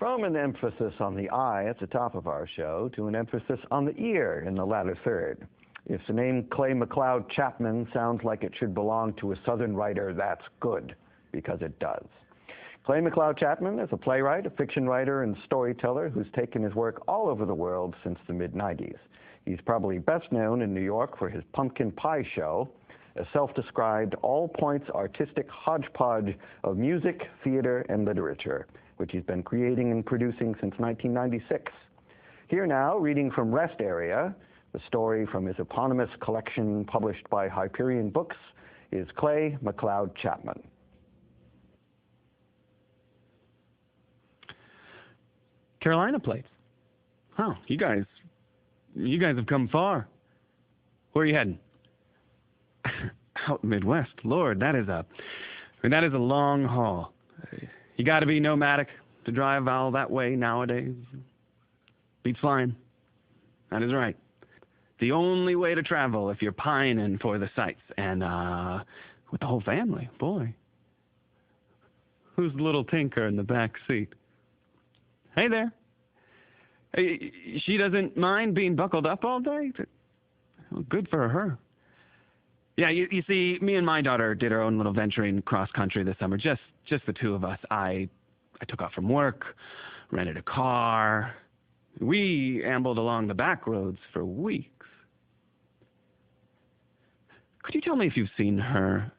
From an emphasis on the eye at the top of our show to an emphasis on the ear in the latter third. If the name Clay McCleod Chapman sounds like it should belong to a Southern writer, that's good, because it does. Clay McCleod Chapman is a playwright, a fiction writer, and storyteller who's taken his work all over the world since the mid-90s. He's probably best known in New York for his Pumpkin Pie Show, a self-described all-points artistic hodgepodge of music, theater, and literature, which he's been creating and producing since 1996. Here now, reading from Rest Area, the story from his eponymous collection published by Hyperion Books, is Clay McCleod Chapman. Carolina plates. Oh, you guys have come far. Where are you heading? Out Midwest. Lord, that is a long haul. You got to be nomadic to drive all that way nowadays. Beats flying. That is right. The only way to travel if you're pining for the sights. And with the whole family, boy. Who's the little tinker in the back seat? Hey there. Hey, she doesn't mind being buckled up all day? Well, good for her. Yeah, you see, me and my daughter did our own little venturing cross-country this summer, just the two of us. I took off from work, rented a car. We ambled along the back roads for weeks. Could you tell me if you've seen her?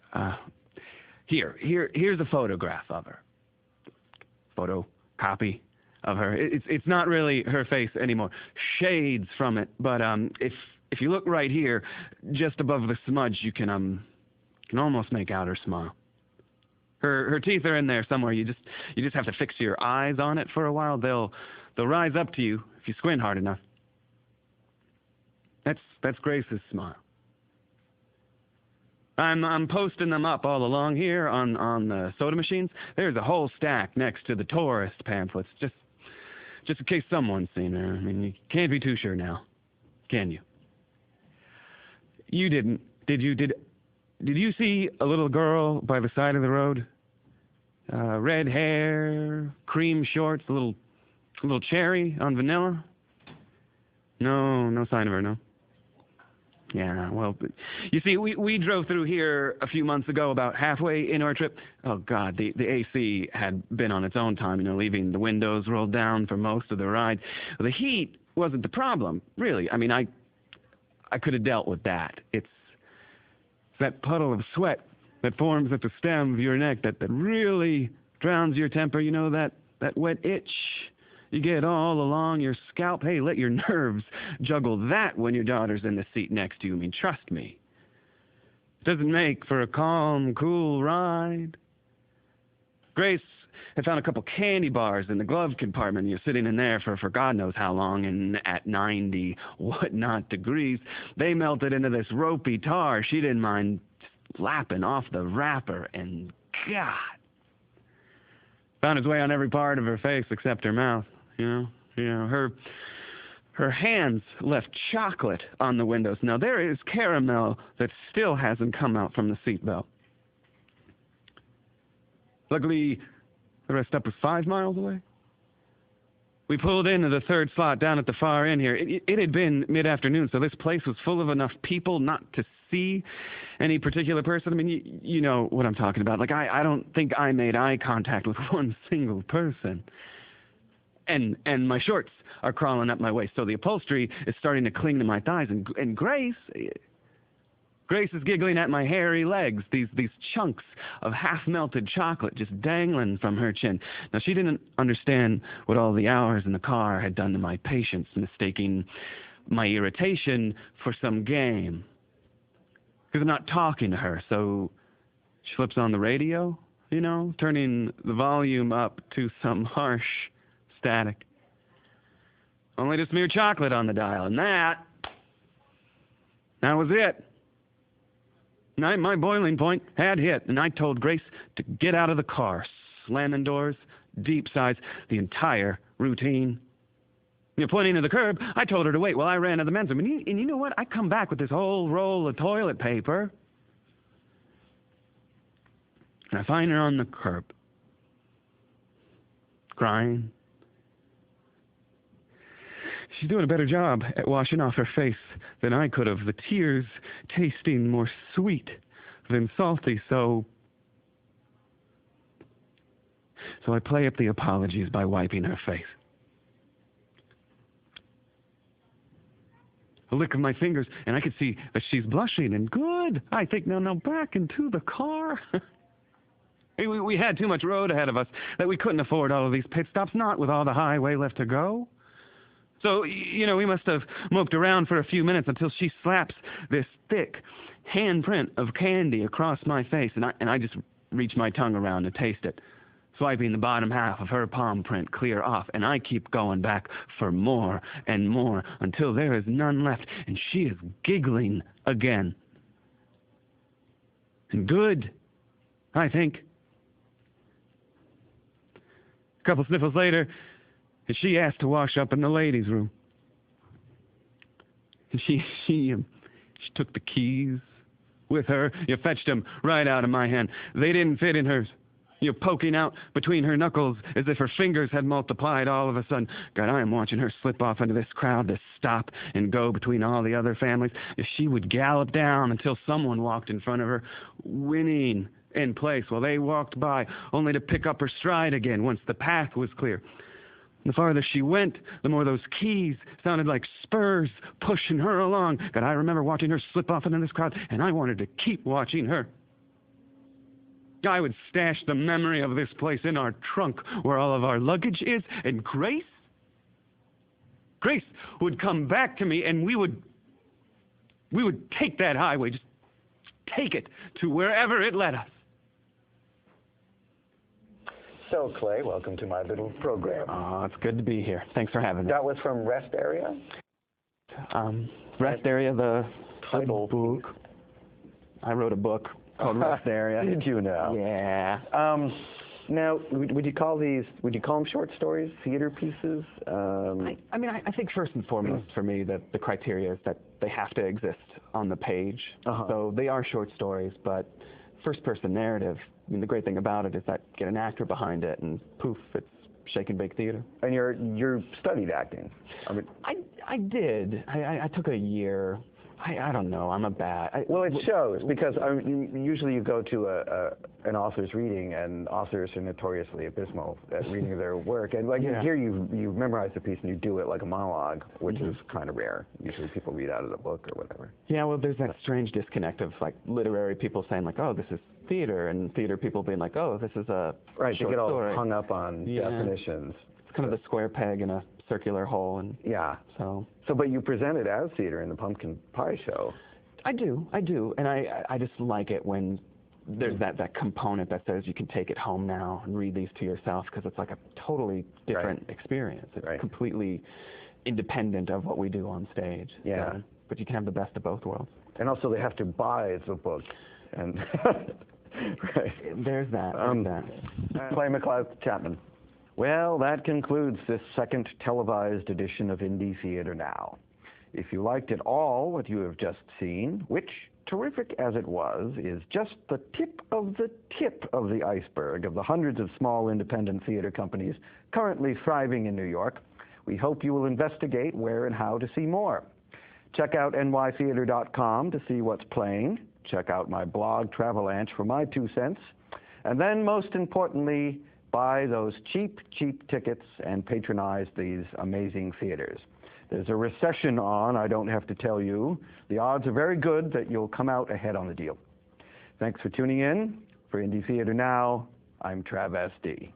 Here's a photograph of her. Photocopy of her. It's not really her face anymore. Shades from it, but if you look right here, just above the smudge, you can almost make out her smile. Her teeth are in there somewhere. You just have to fix your eyes on it for a while. They'll rise up to you if you squint hard enough. That's Grace's smile. I'm posting them up all along here on the soda machines. There's a whole stack next to the tourist pamphlets, just in case someone's seen her. I mean, you can't be too sure now, can you? You didn't, did you? Did you see a little girl by the side of the road? Red hair, cream shorts, a little cherry on vanilla? No sign of her, no? Yeah, well, you see, we drove through here a few months ago, about halfway in our trip. Oh, God, the AC had been on its own time, leaving the windows rolled down for most of the ride. Well, the heat wasn't the problem, really. I mean, I could have dealt with that. It's that puddle of sweat that forms at the stem of your neck that really drowns your temper, that wet itch you get all along your scalp. Hey, let your nerves juggle that when your daughter's in the seat next to you. I mean, trust me. It doesn't make for a calm, cool ride. Grace had found a couple candy bars in the glove compartment. You're sitting in there for God knows how long, and at 90 whatnot degrees, they melted into this ropey tar. She didn't mind lapping off the wrapper, and God, found its way on every part of her face except her mouth. Her hands left chocolate on the windows. Now there is caramel that still hasn't come out from the seatbelt. Luckily, the rest stop was 5 miles away. We pulled into the third slot down at the far end here. It had been mid-afternoon, so this place was full of enough people not to see any particular person. I mean, you know what I'm talking about. Like, I don't think I made eye contact with one single person. And my shorts are crawling up my waist, so the upholstery is starting to cling to my thighs. And Grace is giggling at my hairy legs, these chunks of half-melted chocolate just dangling from her chin. Now, she didn't understand what all the hours in the car had done to my patience, mistaking my irritation for some game. Because I'm not talking to her, so she flips on the radio, turning the volume up to some harsh static. Only just mere chocolate on the dial, and that was it. My boiling point had hit, and I told Grace to get out of the car, slamming doors, deep sighs, the entire routine. Pointing to the curb, I told her to wait while I ran to the men's room. And you know what? I come back with this whole roll of toilet paper, and I find her on the curb, crying, She's doing a better job at washing off her face than I could have, the tears tasting more sweet than salty, so I play up the apologies by wiping her face. A lick of my fingers, and I could see that she's blushing, and good. I think, now back into the car. We had too much road ahead of us that we couldn't afford all of these pit stops, not with all the highway left to go. So, we must have moped around for a few minutes until she slaps this thick handprint of candy across my face, and I just reach my tongue around to taste it, swiping the bottom half of her palm print clear off, and I keep going back for more and more until there is none left, and she is giggling again. And good, I think. A couple sniffles later, and she asked to wash up in the ladies' room. And she took the keys with her. You fetched them right out of my hand. They didn't fit in hers. You're poking out between her knuckles as if her fingers had multiplied all of a sudden. God, I am watching her slip off into this crowd, this stop and go between all the other families. If she would gallop down until someone walked in front of her, winning in place while they walked by, only to pick up her stride again once the path was clear. The farther she went, the more those keys sounded like spurs pushing her along. God, I remember watching her slip off into this crowd, and I wanted to keep watching her. I would stash the memory of this place in our trunk where all of our luggage is, and Grace would come back to me, and we would take that highway, just take it to wherever it led us. So, Clay, welcome to my little program. Oh, it's good to be here. Thanks for having me. That was from Rest Area? Rest Area, the title book. I wrote a book called Rest Area. Did you know? Yeah. Now, would you call them short stories, theater pieces? I think first and foremost for me that the criteria is that they have to exist on the page. So they are short stories, but first-person narrative. I mean, the great thing about it is that get an actor behind it, and poof, it's shake and bake theater. And you studied acting. I did. I took a year. I don't know. I'm a bad. Well, it shows because usually you go to an author's reading, and authors are notoriously abysmal at reading their work. And here, you memorize the piece and you do it like a monologue, which is kind of rare. Usually, people read out of the book or whatever. Yeah. Well, there's that strange disconnect of like literary people saying like, "Oh, this is theater," and theater people being like, "Oh, this is a right." They get all story. Hung up on definitions. It's kind of the square peg in a circular hole, and but you present it as theater in the Pumpkin Pie Show. I do, and I just like it when there's that component that says you can take it home now and read these to yourself, because it's like a totally different experience. It's completely independent of what we do on stage. Yeah. So, but you can have the best of both worlds. And also they have to buy the book, and there's that. Play McCleod Chapman. Well, that concludes this second televised edition of Indie Theater Now. If you liked it all what you have just seen, which, terrific as it was, is just the tip of the iceberg of the hundreds of small independent theater companies currently thriving in New York, we hope you will investigate where and how to see more. Check out nytheater.com to see what's playing. Check out my blog, Travelanche, for my 2 cents. And then, most importantly, buy those cheap tickets and patronize these amazing theaters. There's a recession on, I don't have to tell you. The odds are very good that you'll come out ahead on the deal. Thanks for tuning in. For Indie Theater Now, I'm Trav S.D.